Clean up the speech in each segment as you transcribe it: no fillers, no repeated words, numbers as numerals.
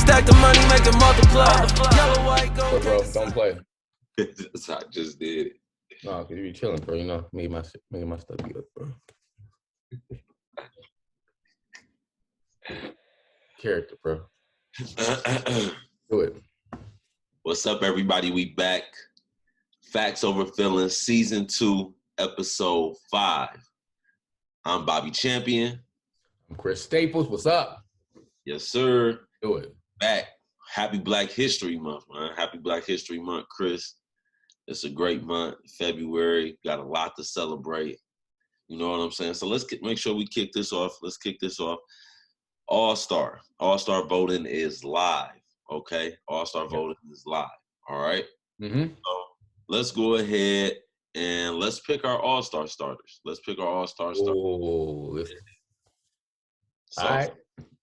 stack the money, make it multiply. Yellow, white, gold. Bro, don't play. That's how I just did it. No, because you be chilling, bro. You know, making my stuff good, bro. Character, bro. Do it. What's up, everybody? We back. Facts Over Feelings, Season 2, Episode 5. I'm Bobby Champion. I'm Chris Staples. What's up? Yes, sir. Do it. Back. Happy Black History Month, man. Happy Black History Month, Chris. It's a great month. February. Got a lot to celebrate. You know what I'm saying? So let's make sure we kick this off. Let's kick this off. All-Star. All-Star voting is live, okay? All-Star voting is live, all right? Mm-hmm. So let's go ahead and let's pick our All-Star starters. Let's pick our All-Star starters. Oh, So all right.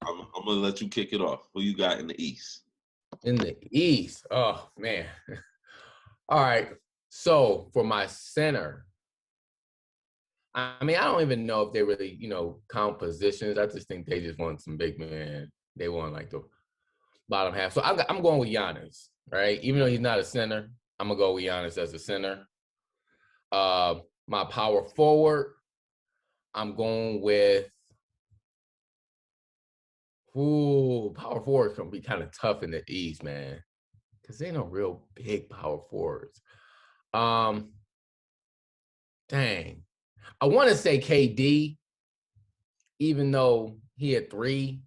I'm going to let you kick it off. Who you got in the East? In the East. Oh, man. All right. So for my center, I mean, I don't even know if they really, count positions. I just think they just want some big men. They want like the bottom half. So I'm going with Giannis, right? Even though he's not a center, I'm going to go with Giannis as a center. My power forward, I'm going with, power forward's going to be kind of tough in the East, man, because they ain't no real big power forwards. Dang. I want to say KD, even though he had 3,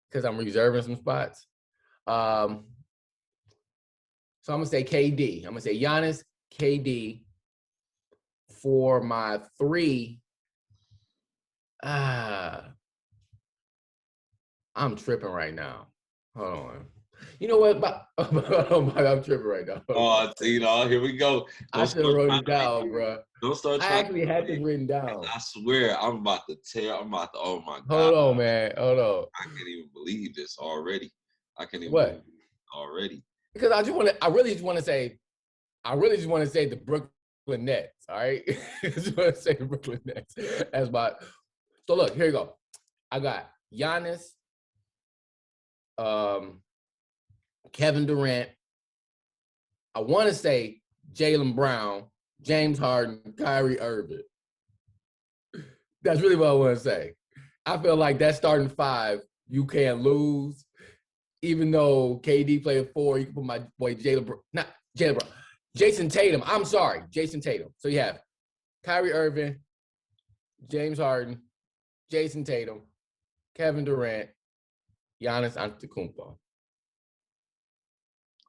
because I'm reserving some spots. So I'm going to say KD. I'm going to say Giannis, KD. For my 3, I'm tripping right now. Hold on. You know what? I'm tripping right now. Oh, here we go. I should have wrote it down, bro. Don't start trying. I actually had this written down. I swear, oh my God. Hold on, man. Hold on. I can't even believe this already. What? Believe it already. Because I really just want to say the Brooklyn Nets, all right? I just want to say the Brooklyn Nets. So look, here you go. I got Giannis, Kevin Durant. I want to say Jaylen Brown, James Harden, Kyrie Irving. That's really what I want to say. I feel like that starting 5, you can't lose. Even though KD played 4, you can put my boy Jason Tatum. I'm sorry, Jason Tatum. So you have Kyrie Irving, James Harden, Jason Tatum, Kevin Durant, Giannis Antetokounmpo.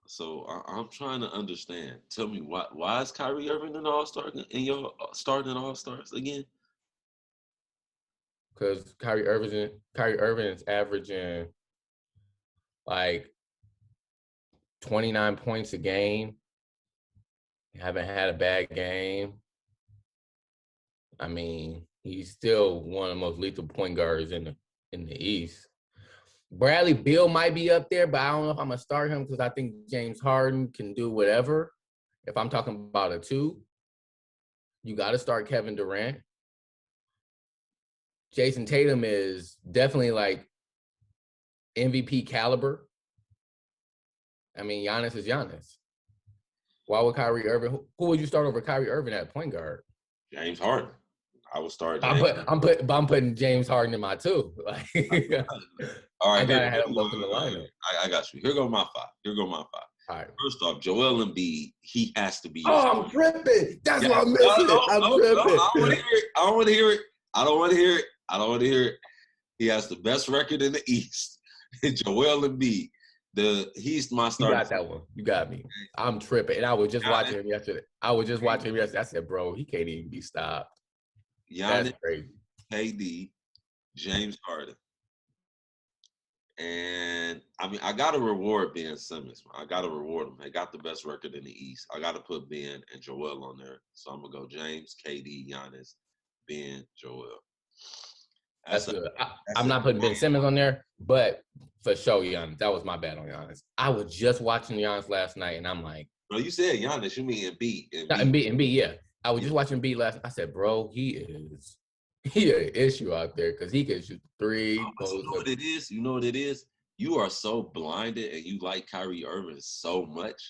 So I'm trying to understand. Tell me why is Kyrie Irving an All-Star in your starting All-Stars again? Because Kyrie Irving is averaging like 29 points a game. Haven't had a bad game. I mean, he's still one of the most lethal point guards in the East. Bradley Beal might be up there, but I don't know if I'm going to start him because I think James Harden can do whatever. If I'm talking about a 2, you got to start Kevin Durant. Jason Tatum is definitely like MVP caliber. I mean, Giannis is Giannis. Why would Kyrie Irving? Who would you start over Kyrie Irving at point guard? James Harden. I would start. I'm putting James Harden in my 2. All right, I gotta have them both in the lineup. I got you. Here go my 5. All right. First off, Joel Embiid, he has to be. Oh, I'm tripping. That's what I'm missing. I'm tripping. I don't want to hear it. He has the best record in the East. Joel Embiid. He's my starter. You got that one. You got me. I'm tripping. And I was just watching him yesterday. I said, bro, he can't even be stopped. Giannis, that's crazy. KD, James Harden. And, I mean, I got to reward Ben Simmons. I got to reward him. They got the best record in the East. I got to put Ben and Joel on there. So I'm going to go James, KD, Giannis, Ben, Joel. That's good. I'm not putting Ben Simmons on there, but for sure, Giannis. That was my bad on Giannis. I was just watching Giannis last night, and I'm like. No, you said Giannis. You mean Embiid. Embiid, yeah. I was just watching Embiid last night. I said, bro, he an issue out there because he can shoot 3. You know what it is? you are so blinded and you like Kyrie Irving so much,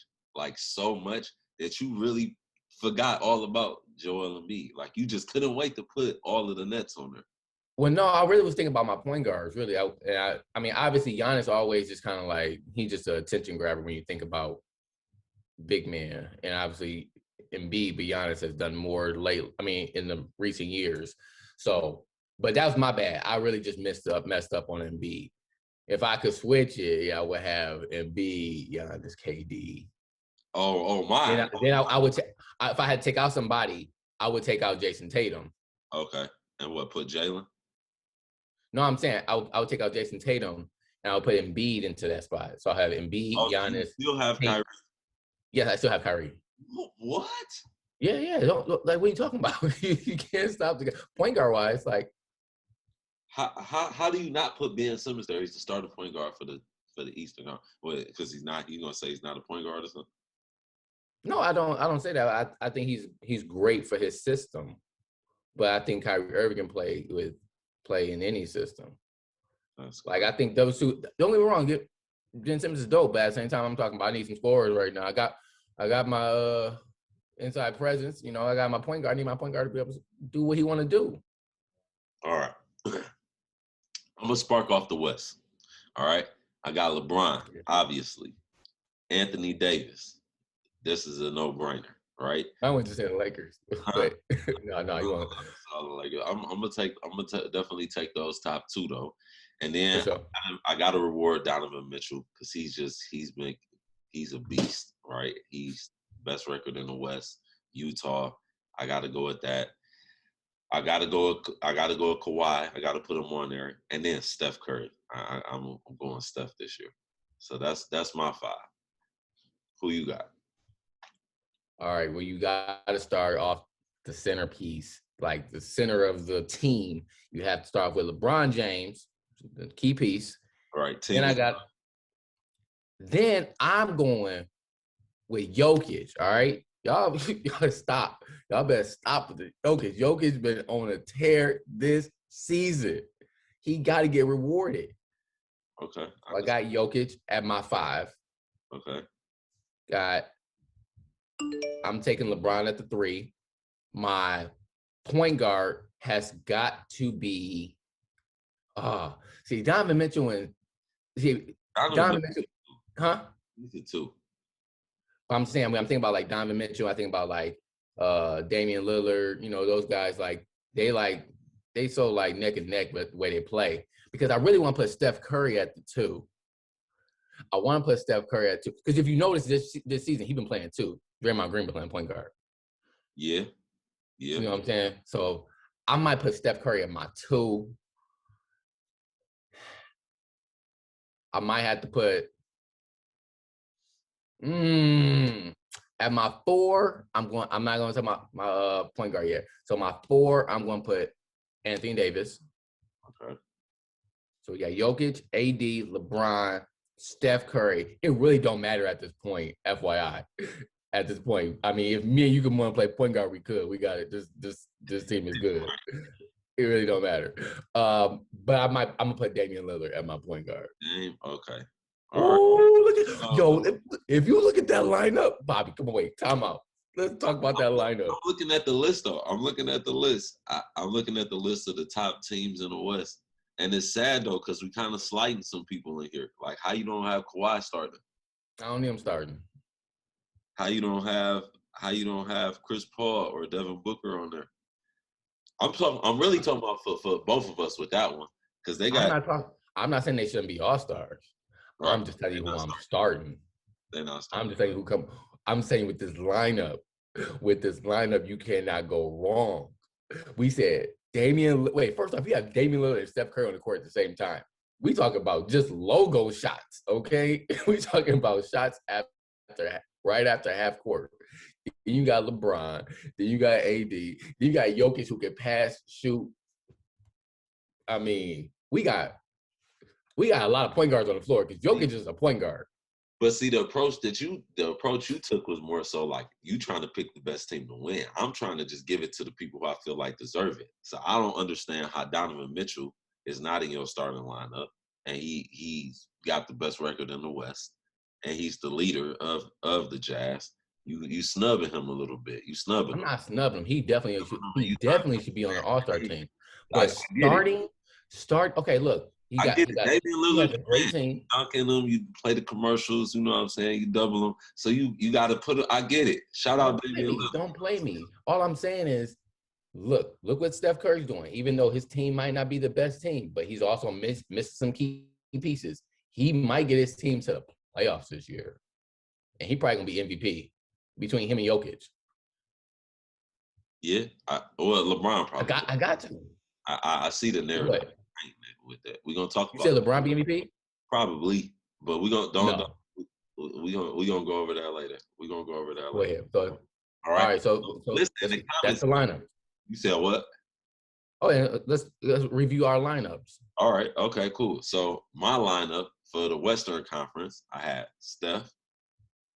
that you really forgot all about Joel Embiid. Like you just couldn't wait to put all of the nets on there. Well, no, I really was thinking about my point guards. Really, I mean, obviously, Giannis always just kind of like he's just an attention grabber when you think about big man, and obviously Embiid, but Giannis has done more late. I mean, in the recent years. So, but that was my bad. I really just messed up on Embiid. If I could switch it, yeah, I would have Embiid, Giannis, KD. Oh my. Then I would if I had to take out somebody, I would take out Jason Tatum. Okay, and what, put Jalen? No, I'm saying I would take out Jason Tatum and I would put Embiid into that spot. So I have Embiid, Giannis. You still have Kyrie? Yes, I still have Kyrie. What? Yeah. Don't look like what are you talking about? You can't stop the point guard wise. Like how do you not put Ben Simmons there? He's the starting point guard for the Eastern Conference. Well, because he's not. You gonna say he's not a point guard or something? No, I don't say that. I think he's great for his system, but I think Kyrie Irving can play in any system. Like I think those two. Don't get me wrong. Ben Simmons is dope, but at the same time, I'm talking about I need some scorers right now. I got my inside presence. You know, I got my point guard. I need my point guard to be able to do what he want to do. All right. I'm gonna spark off the West. All right. I got LeBron, obviously. Anthony Davis. This is a no-brainer, right? I went to say the Lakers, but no, you want. I'm gonna definitely take those top two though, and then sure. I gotta reward Donovan Mitchell because he's a beast, right? He's best record in the West. Utah, I gotta go with that. I gotta go with Kawhi. I gotta put him on there, and then Steph Curry. I'm going Steph this year, so that's my five. Who you got? All right, well, you got to start off the centerpiece, like the center of the team. You have to start with LeBron James, the key piece. All right, Then I'm going with Jokic. All right, y'all stop. Y'all better stop with it. Jokic been on a tear this season. He got to get rewarded. Okay. I got Jokic at my 5. Okay. I'm taking LeBron at the 3. My point guard has got to be Donovan Mitchell and Donovan Mitchell, huh? He's a 2. I'm thinking about like Donovan Mitchell. I think about like Damian Lillard. You know, those guys they so like neck and neck with the way they play. Because I really want to put Steph Curry at the 2. I want to put Steph Curry at 2 because if you notice this season, he's been playing 2. Draymond Green been playing point guard. Yeah. You know what I'm saying? So I might put Steph Curry at my 2. I might have to put at my 4. I'm not going to talk my point guard yet. So my 4, I'm going to put Anthony Davis. Okay. So we got Jokic, AD, LeBron, Steph Curry. It really don't matter at this point, FYI. At this point, I mean, if me and you can want to play point guard, we could. We got it. This team is good. It really don't matter. But I'm gonna put Damian Lillard at my point guard. Okay. All right. If you look at that lineup, Bobby, come on, wait, time out. Let's talk about that lineup. I'm looking at the list though. I'm looking at the list. I'm looking at the list of the top teams in the West, and it's sad though because we kind of slighting some people in here. Like how you don't have Kawhi starting? I don't need him starting. How you don't have Chris Paul or Devin Booker on there? I'm really talking about for both of us with that one because they got. I'm not saying they shouldn't be all stars. Right. I'm just telling you who I'm starting. They're not starting. I'm just telling you who come. I'm saying with this lineup, you cannot go wrong. We said first off, you have Damian Lillard and Steph Curry on the court at the same time. We talk about just logo shots, okay? We talking about shots right after half court. Then you got LeBron. Then you got AD. Then you got Jokic who can pass, shoot. I mean, we got a lot of point guards on the floor because Jokic is a point guard. But see, the approach you took was more so like you trying to pick the best team to win. I'm trying to just give it to the people who I feel like deserve it. So I don't understand how Donovan Mitchell is not in your starting lineup. and he's got the best record in the West, and he's the leader of the Jazz. You snubbing him a little bit. You snubbing I'm him. not snubbing him. He definitely should be on an All-Star team. I But get it. okay, look, I get it. Damian he Lillard, has a great team. dunking them, you play the commercials, you know what I'm saying? You double them. So you got to put it. I get it. Shout out Damian Lillard. Don't play me. All I'm saying is, look what Steph Curry's doing. Even though his team might not be the best team, but he's also missed some key pieces. He might get his team to the playoffs this year, and he probably gonna be MVP between him and Jokic. Yeah. LeBron probably. I got to. I see the narrative with that. We're gonna talk You about said LeBron be MVP? probably, but we're gonna we're gonna go over that later. We're gonna go over that Go later. ahead. So, All right. All right. So listen, that's the lineup. You said what? Oh, yeah. Let's review our lineups. All right. Okay. Cool. So my lineup for the Western Conference, I had Steph,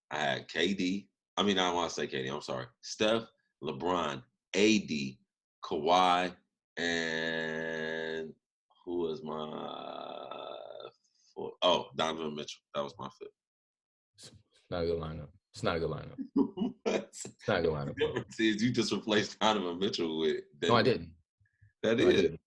I had KD. I mean, I don't want to say KD. I'm sorry. Steph, LeBron, AD, Kawhi, and who was my fourth? Oh, Donovan Mitchell. That was my fifth. It's not a good lineup. It's not a good lineup. What? It's not a good lineup. The difference is you just replaced Donovan Mitchell with. No, I didn't. That No, I is. didn't.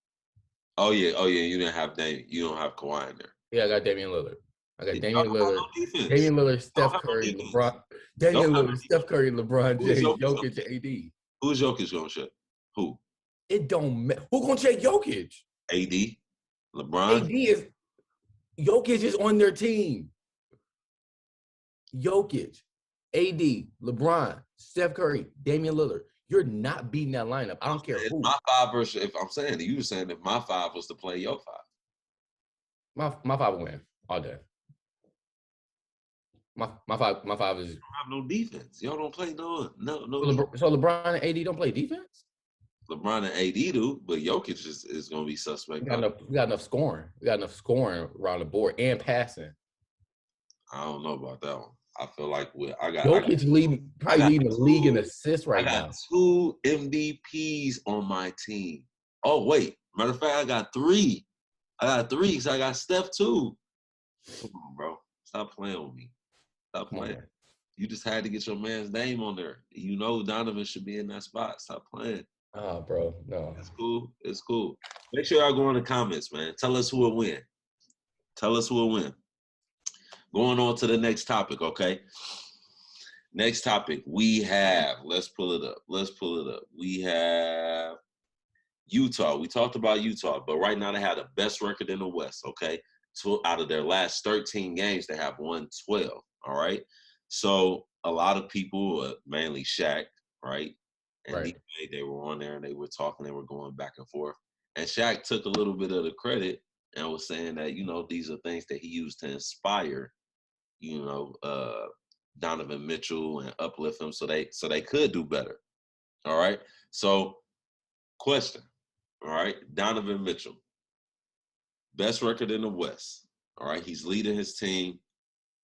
Oh yeah. You didn't have Dame. You don't have Kawhi in there. Yeah, I got Damian Lillard. I got Y'all Damian don't have Lillard. no defense. Damian Lillard, Y'all Steph have no Curry, defense. LeBron. Damian Y'all have Lillard, Steph Curry, LeBron Who's James, Jokic? Jokic, and AD. Who's Jokic gonna shoot? Who? It don't matter. Who gonna check Jokic? AD, LeBron. Jokic is on their team. Jokic, AD, LeBron, Steph Curry, Damian Lillard. You're not beating that lineup. I don't care It's who. my five versus. If I'm saying you were saying if my five was to play your five. My five will win all day. My five is. You don't have no defense. Y'all don't play no. So LeBron and AD don't play defense? LeBron and AD do, but Jokic is going to be suspect. We got enough scoring. We got enough scoring around the board and passing. I don't know about that one. I feel like Jokic leading the league in assists right now. I got 2 MVPs on my team. Oh wait, matter of fact, I got 3. I got 3 because I got Steph too. Come on, bro. Stop playing with me. Stop playing. You just had to get your man's name on there. You know Donovan should be in that spot. Stop playing. Oh, bro, no. It's cool. It's cool. Make sure y'all go in the comments, man. Tell us who will win. Tell us who will win. Going on to the next topic, okay? Next topic, we have, let's pull it up. We have Utah. We talked about Utah, but right now they have the best record in the West, okay? 2 out of their last 13 games, they have won 12, all right? So a lot of people, mainly Shaq, right? And Right. they were on there and they were talking, they were going back and forth. And Shaq took a little bit of the credit and was saying that, these are things that he used to inspire, Donovan Mitchell and uplift him so they could do better. All right. So question. All right. Donovan Mitchell, best record in the West. All right. He's leading his team.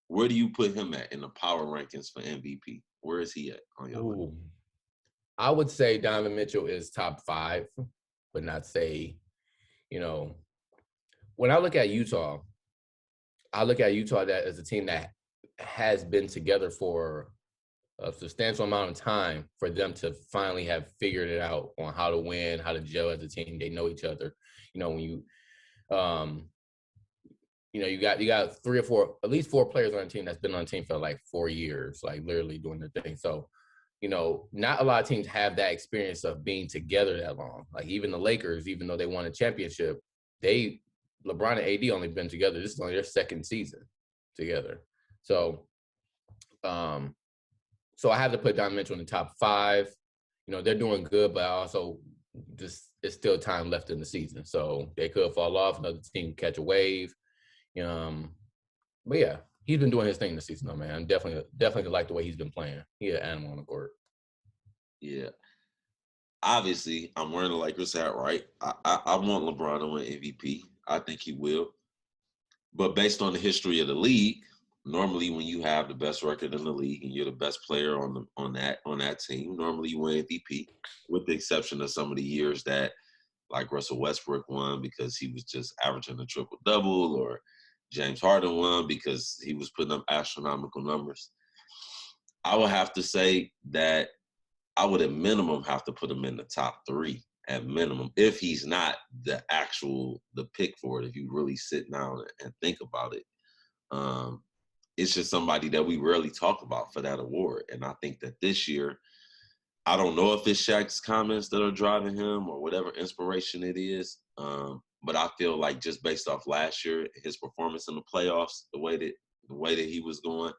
Where do you put him at in the power rankings for MVP? Where is he at on your list? I would say Donovan Mitchell is top 5, but not say, when I look at Utah, that as a team that has been together for a substantial amount of time for them to finally have figured it out on how to win, how to gel as a team. They know each other. When you, you got 3 or 4, at least 4 players on the team that's been on the team for like 4 years, like literally doing the thing. So, not a lot of teams have that experience of being together that long. Like even the Lakers, even though they won a championship, LeBron and AD only been together. This is only their second season together. So, so I have to put Donovan Mitchell in the top 5. They're doing good, but also it's still time left in the season. So they could fall off. Another team catch a wave. But yeah, he's been doing his thing this season, though, man. I'm definitely like the way he's been playing. He an animal on the court. Yeah. Obviously, I'm wearing the Lakers hat, right? I want LeBron to win MVP. I think he will. But based on the history of the league, normally when you have the best record in the league and you're the best player on that team, normally you win MVP, with the exception of some of the years that like Russell Westbrook won because he was just averaging a triple-double, or James Harden won because he was putting up astronomical numbers. I would have to say that I would at minimum have to put him in the top 3 at minimum, if he's not the pick for it, if you really sit down and think about it. It's just somebody that we rarely talk about for that award. And I think that this year, I don't know if it's Shaq's comments that are driving him or whatever inspiration it is. But I feel like just based off last year, his performance in the playoffs, the way that he was going,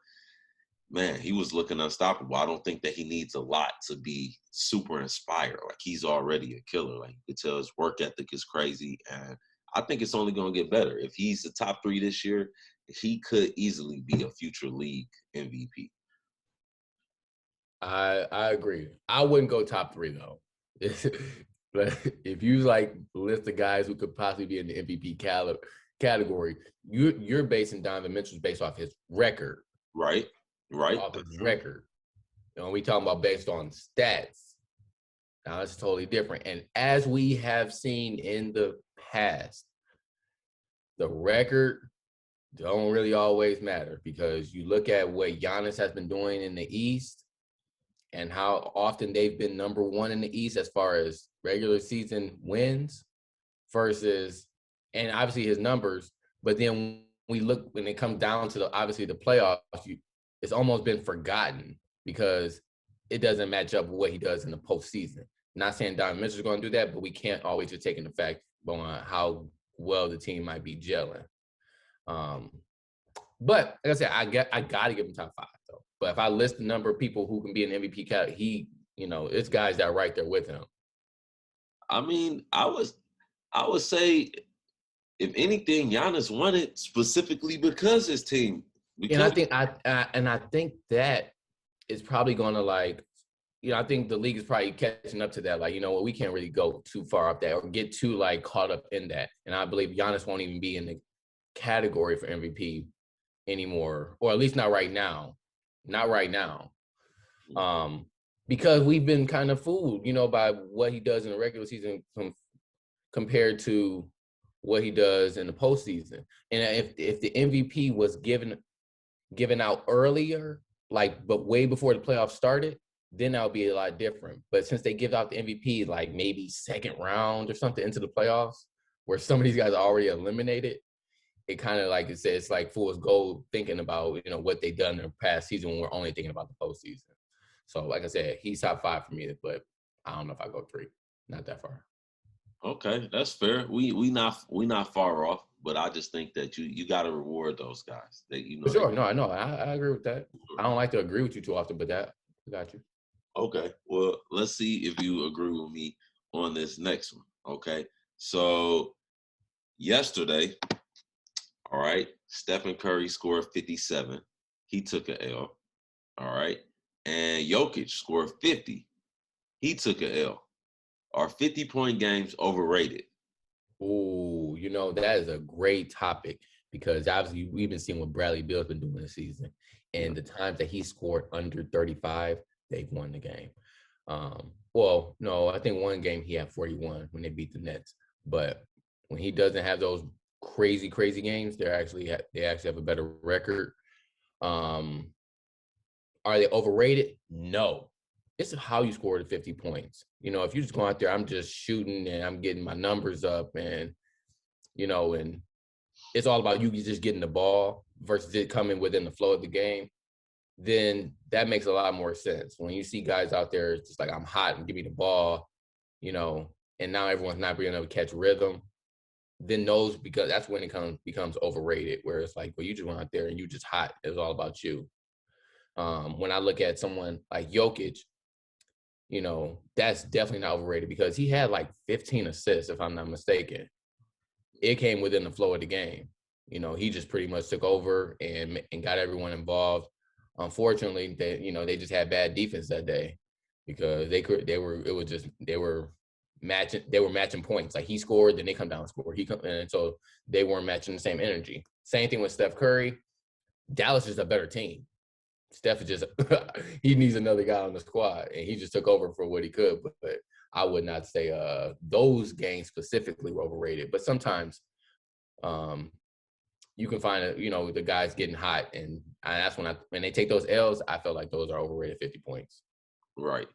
man, he was looking unstoppable. I don't think that he needs a lot to be super inspired. Like, he's already a killer. Like, you could tell his work ethic is crazy. And I think it's only going to get better. If he's the top 3 this year, he could easily be a future league MVP. I agree. I wouldn't go top 3 though. But if you like list of guys who could possibly be in the MVP category, you're basing Donovan Mitchell's based off his record. Right. Off his record. You know, we talking about based on stats. Now it's totally different. And as we have seen in the past, the record don't really always matter, because you look at what Giannis has been doing in the East and how often they've been number 1 in the East as far as regular season wins versus, and obviously his numbers, but then we look when it comes down to the playoffs, it's almost been forgotten because it doesn't match up with what he does in the postseason. Not saying Donovan Mitchell is going to do that, but we can't always just take into fact on how well the team might be gelling. But like I said, I got to give him top 5 though. But if I list the number of people who can be an MVP category, it's guys that are right there with him. I mean, I would say, if anything, Giannis won it specifically because his team. And I think that is probably going to I think the league is probably catching up to that. Like, you know what, we can't really go too far up that or get too caught up in that. And I believe Giannis won't even be in the category for MVP anymore, or at least not right now. Not right now. Because we've been kind of fooled, by what he does in the regular season compared to what he does in the postseason. And if the MVP was given out earlier, but way before the playoffs started, then that would be a lot different. But since they give out the MVP maybe second round or something into the playoffs, where some of these guys are already eliminated, it kind of it's like fool's gold thinking about what they've done in the past season when we're only thinking about the postseason. So like I said, he's top 5 for me, but I don't know if I go 3. Not that far. Okay, that's fair. We not far off, but I just think that you got to reward those guys. For sure. No, I know. I agree with that. I don't like to agree with you too often, but that I got you. Okay. Well, let's see if you agree with me on this next one. Okay. So yesterday, all right, Stephen Curry scored 57. He took an L. All right. And Jokic scored 50. He took an L. Are 50-point games overrated? Oh, that is a great topic, because obviously we've been seeing what Bradley Beal's been doing this season. And the times that he scored under 35, they've won the game. Well, no, I think one game he had 41 when they beat the Nets. But when he doesn't have those crazy games, they actually have a better record. Are they overrated? No. It's how you score the 50 points. If you just go out there, I'm just shooting and I'm getting my numbers up, and and it's all about you just getting the ball versus it coming within the flow of the game, then that makes a lot more sense. When you see guys out there, it's just like, I'm hot and give me the ball, and now everyone's not being able to catch rhythm, then because that's when it becomes overrated, where it's like, well, you just went out there and you just hot. It was all about you. When I look at someone like Jokic, that's definitely not overrated, because he had 15 assists, if I'm not mistaken. It came within the flow of the game. He just pretty much took over and got everyone involved. Unfortunately, they just had bad defense that day, because they were matching points. Like, he scored, then they come down and score. And so they weren't matching the same energy. Same thing with Steph Curry. Dallas is a better team. Steph is just he needs another guy on the squad, and he just took over for what he could. But I would not say those games specifically were overrated. But sometimes you can find the guys getting hot, and that's when they take those L's, I feel like those are overrated 50 points. Right.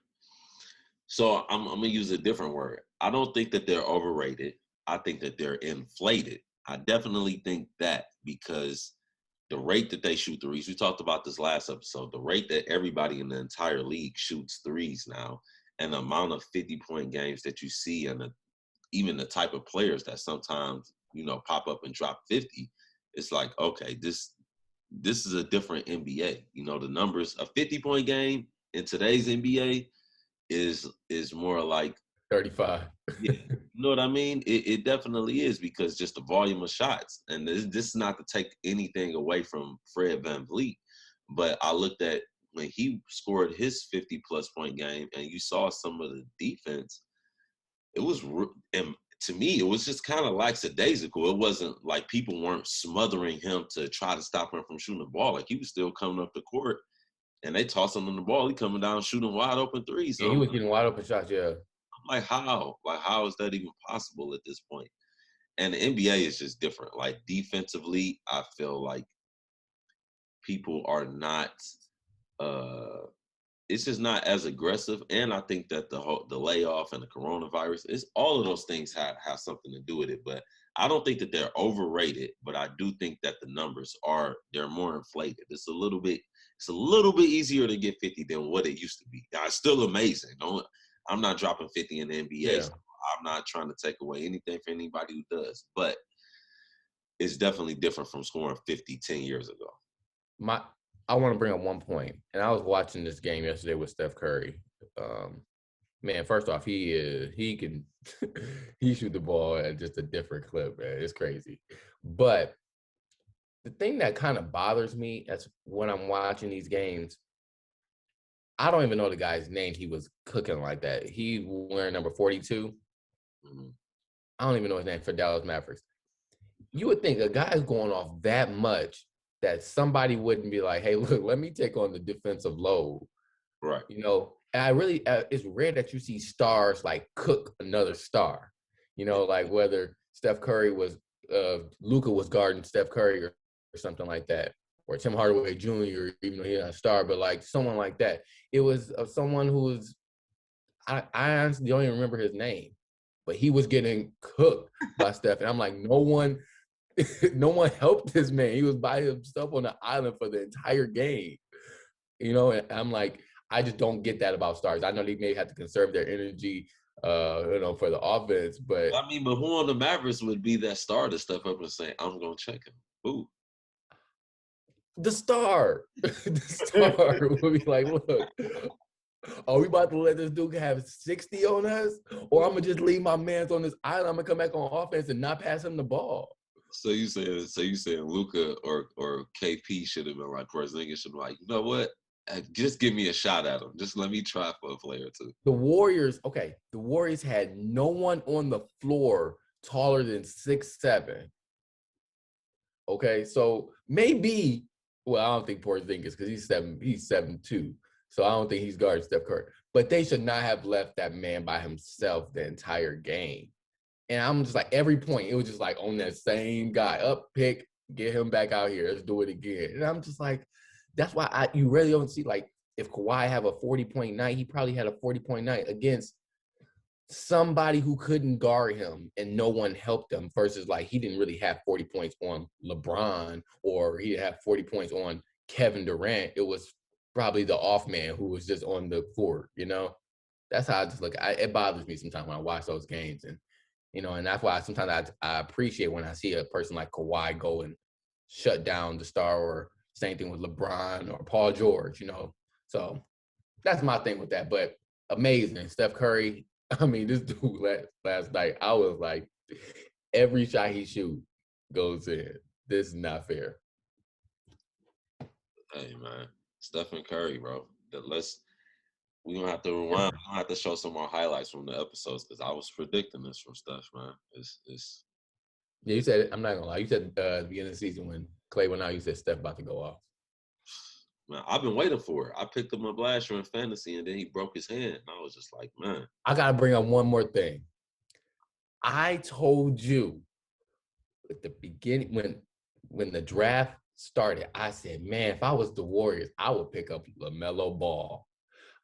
So I'm gonna use a different word. I don't think that they're overrated. I think that they're inflated. I definitely think that because the rate that they shoot threes, we talked about this last episode, the rate that everybody in the entire league shoots threes now, and the amount of 50-point games that you see, and even the type of players that sometimes, pop up and drop 50, it's like, okay, this is a different NBA. The numbers, a 50-point game in today's NBA is more like 35. Yeah, you know what I mean? It definitely is, because just the volume of shots. And this is not to take anything away from Fred VanVleet, but I looked at when he scored his 50-plus point game, and you saw some of the defense. It was, and to me, it was just kind of lackadaisical. It wasn't like people weren't smothering him to try to stop him from shooting the ball. Like, he was still coming up the court, and they toss him on the ball. He coming down shooting wide open threes. Yeah, he was getting wide open shots, yeah. I'm like, how? Like, how is that even possible at this point? And the NBA is just different. Like, defensively, I feel like people are not it's just not as aggressive. And I think that the layoff and the coronavirus, all of those things have something to do with it. But I don't think that they're overrated, but I do think that the numbers they're more inflated. It's a little bit easier to get 50 than what it used to be. Now, it's still amazing. I'm not dropping 50 in the NBA. Yeah. So I'm not trying to take away anything for anybody who does, but it's definitely different from scoring 50 10 years ago. I want to bring up one point, and I was watching this game yesterday with Steph Curry. Man, first off, he can he shoot the ball at just a different clip, man. It's crazy. But the thing that kind of bothers me as when I'm watching these games, I don't even know the guy's name. He was cooking like that. He wearing number 42. Mm-hmm. I don't even know his name for Dallas Mavericks. You would think a guy's going off that much that somebody wouldn't be like, hey, look, let me take on the defensive load. Right. And it's rare that you see stars like cook another star. Like whether Steph Curry Luka was guarding Steph Curry or something like that, or Tim Hardaway Jr., even though he's not a star, but like someone like that. It was someone who was, I honestly don't even remember his name, but he was getting cooked by Steph. And I'm like, no one helped this man. He was by himself on the island for the entire game. And I'm like, I just don't get that about stars. I know they may have to conserve their energy, for the offense, but I mean, but who on the Mavericks would be that star to step up and say, I'm going to check him? Who? The star. The star would be like, look, are we about to let this dude have 60 on us? Or I'm going to just leave my mans on this island. I'm going to come back on offense and not pass him the ball. So you saying Luka or KP should have been like, Porzingis should be like, you know what? Just give me a shot at him. Just let me try for a player or two. The Warriors had no one on the floor taller than 6'7". Okay, so maybe, well, I don't think Porzingis, because he's 7'2". So I don't think he's guarding Steph Curry. But they should not have left that man by himself the entire game. And I'm just like, every point, it was just like on that same guy. Up, pick, get him back out here. Let's do it again. And I'm just like, that's why you really don't see, like, if Kawhi have a 40-point night, he probably had a 40-point night against somebody who couldn't guard him and no one helped him, versus like he didn't really have 40 points on LeBron, or he didn't have 40 points on Kevin Durant. It was probably the off man who was just on the court, That's how I just look. It bothers me sometimes when I watch those games. And, and that's why sometimes I appreciate when I see a person like Kawhi go and shut down the star, or same thing with LeBron or Paul George, So that's my thing with that. But amazing. Steph Curry, I mean, this dude last night, I was like, every shot he shoot goes in. This is not fair. Hey, man. Stephen Curry, bro. We don't have to rewind. We don't have to show some more highlights from the episodes, because I was predicting this from Steph, man. It's Yeah, you said it. I'm not gonna lie. You said at the beginning of the season when Clay went out, you said Steph about to go off. Man, I've been waiting for it. I picked him up last year in fantasy, and then he broke his hand. And I was just like, man. I gotta bring up one more thing. I told you at the beginning when the draft started, I said, man, if I was the Warriors, I would pick up LaMelo Ball.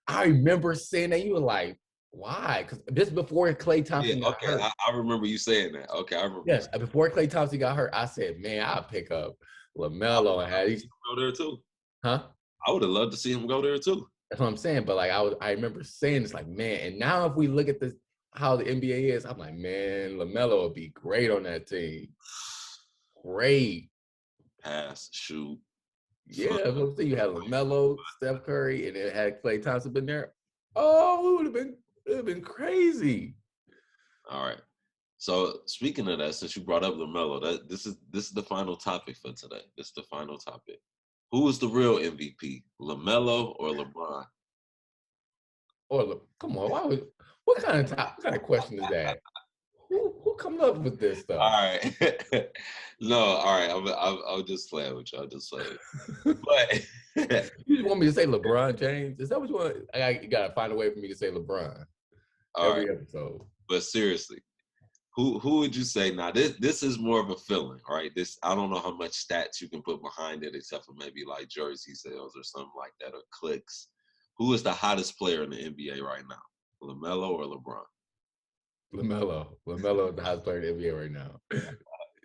I remember saying that. You were like, why? Because this before Klay Thompson got hurt. I remember you saying that. Okay, I remember. Yes, before Klay Thompson got hurt, I said, man, I'll pick up LaMelo and have these. Go there too. Huh? I would have loved to see him go there too. That's what I'm saying. But like I remember saying it's like, man, and now if we look at this how the NBA is, I'm like, man, LaMelo would be great on that team. Great. Pass, shoot. Yeah, that's what I'm saying. You had LaMelo, Steph Curry, and it had Klay Thompson been there. Oh, it would have been crazy. All right. So speaking of that, since you brought up LaMelo, this is the final topic for today. This is the final topic. Who is the real MVP, LaMelo or LeBron? Or come on, what kind of question is that? Who come up with this stuff? All right. No, all right. I'll just play with you. I'll just play with you. But you just want me to say LeBron James? Is that what you want? You gotta find a way for me to say LeBron every episode. But seriously, who would you say? Now this is more of a feeling, all right? This I don't know how much stats you can put behind it, except for maybe like jersey sales or something like that, or clicks. Who is the hottest player in the NBA right now? LaMelo or LeBron? LaMelo is the hottest player in the NBA right now.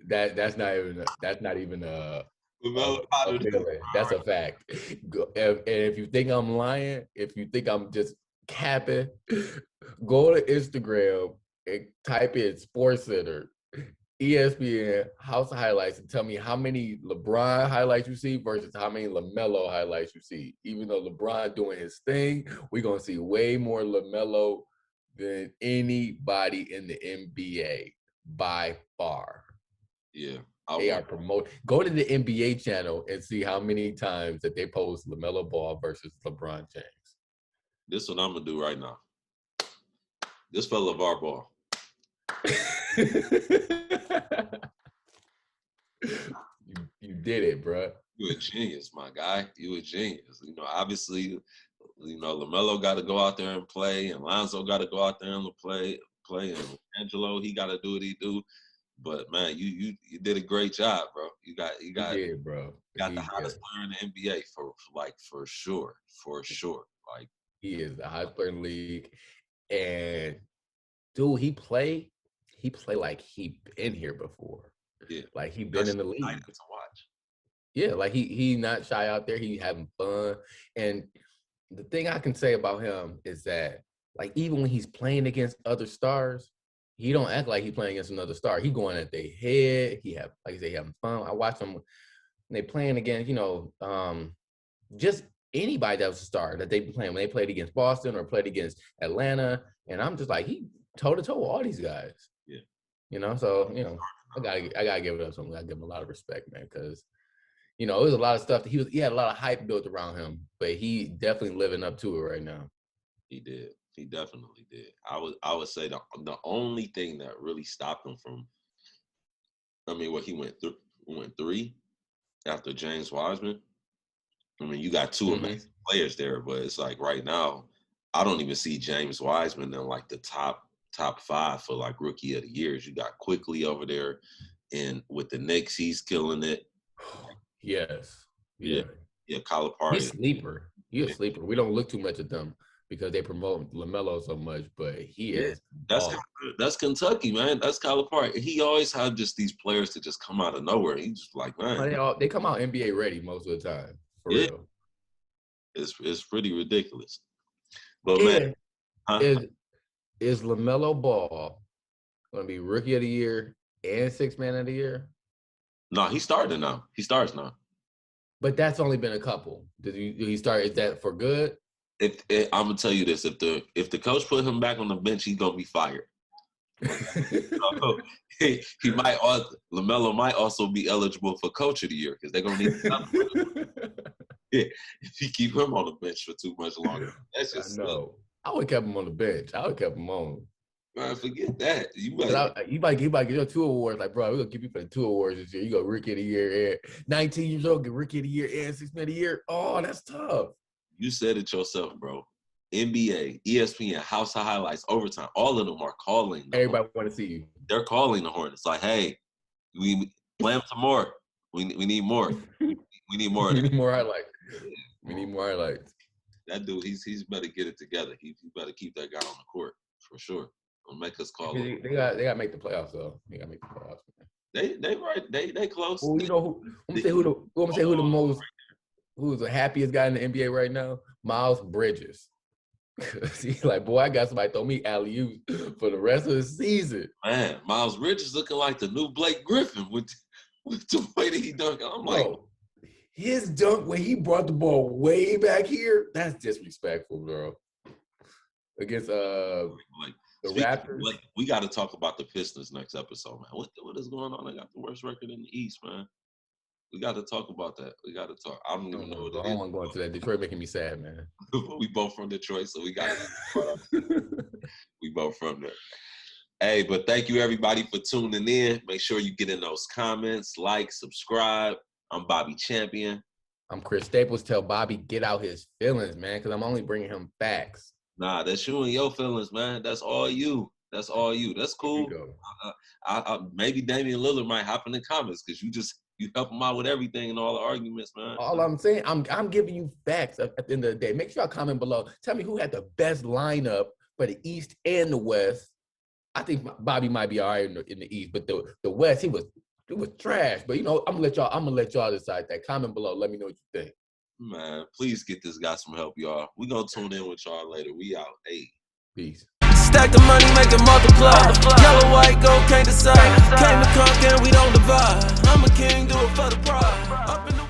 That's not even a feeling. That's a fact. And if you think I'm lying, if you think I'm just capping, go to Instagram and type in SportsCenter, ESPN House Highlights, and tell me how many LeBron highlights you see versus how many LaMelo highlights you see. Even though LeBron doing his thing, we're gonna see way more LaMelo than anybody in the NBA by far. Yeah. They are promoting. Go to the NBA channel and see how many times that they post LaMelo Ball versus LeBron James. This is what I'm gonna do right now. This for LeVar Ball. You did it, bro. You a genius, my guy. You a genius. Obviously, LaMelo got to go out there and play, and Lonzo got to go out there and play, and Angelo, he got to do what he do. But man, you did a great job, bro. You did, bro. You got the hottest player in the NBA for sure. Like he is the hottest player in the league, and dude, he play like he been here before. Yeah, like he been in the league. To watch. Yeah, like he not shy out there. He having fun, and the thing I can say about him is that like even when he's playing against other stars, he don't act like he's playing against another star. He going at their head. He have, like I say, having fun. I watch them when they playing against, just anybody that was a star that they been playing. When they played against Boston or played against Atlanta, and I'm just like, he toe-to-toe with all these guys. Yeah. So, I gotta give it up something. I give him a lot of respect, man, because, it was a lot of stuff that he had a lot of hype built around him, but he definitely living up to it right now. He did. He definitely did. I would say the only thing that really stopped him from, he went 3 after James Wiseman. You got 2 amazing players there, but it's like right now, I don't even see James Wiseman in like the top 5 for like rookie of the years. You got Quickly over there, and with the Knicks, he's killing it. Yes. Yeah. Calipari. He's a sleeper. He's a sleeper. We don't look too much at them because they promote LaMelo so much, but he is. That's Kentucky, man. That's Calipari. He always have just these players to just come out of nowhere. He's just like, man. They come out NBA ready most of the time. For real. It's pretty ridiculous. But man, is LaMelo Ball going to be Rookie of the Year and Sixth Man of the Year? No, he started now. He starts now. But that's only been a couple. Did he start? Is that for good? I'm gonna tell you this: if the coach put him back on the bench, he's gonna be fired. So, he might LaMelo might also be eligible for Coach of the Year because they're gonna need. If you keep him on the bench for too much longer, that's just. I know. I would have kept him on the bench. I would have kept him on. Man, forget that. You might get your 2 awards. Like, bro, we're gonna give you for the 2 awards this year. You go Rookie of the Year, and 19 years old, get Rookie of the Year and 6 Man of the Year. Oh, that's tough. You said it yourself, bro. NBA, ESPN, House of Highlights, Overtime, all of them are calling. Everybody want to see you. They're calling the Hornets. Like, hey, we play them some more. We need more. We need more. We need more highlights. We need more highlights. That dude, he's better get it together. He better keep that guy on the court for sure. Don't make us call him. They got to make the playoffs though. They got to make the playoffs. Man. They close. Well, you know who? I'm gonna say who's the happiest guy in the NBA right now? Miles Bridges. He's like, boy, I got somebody throw me alley-oops for the rest of the season. Man, Miles Bridges looking like the new Blake Griffin with the way that he dunked. I'm like, his dunk when he brought the ball way back here, that's disrespectful, bro. Against the Raptors. Like, we got to talk about the Pistons next episode, man. What is going on? They got the worst record in the East, man. We got to talk about that. We got to talk. I don't even know what it is. I don't want to go into that. Detroit making me sad, man. We both from Detroit, so we got to. We both from there. Hey, but thank you everybody for tuning in. Make sure you get in those comments, like, subscribe. I'm Bobby Champion. I'm Chris Staples. Tell Bobby get out his feelings, man, because I'm only bringing him facts. Nah, that's you and your feelings, man. That's all you. That's all you. That's cool. Maybe Damian Lillard might hop in the comments because you help him out with everything and all the arguments, man. All I'm saying, I'm giving you facts at the end of the day. Make sure y'all comment below. Tell me who had the best lineup for the East and the West. I think Bobby might be all right in the East, but the West, it was trash. But I'm gonna let y'all decide that. Comment below. Let me know what you think. Man, please get this guy some help, y'all. We gonna tune in with y'all later. We out. Hey. Peace. Stack the money, make it multiply. Yellow, white, gold, can't decide. Came to conquer, we don't divide. I'm a king, do it for the pride. Up in the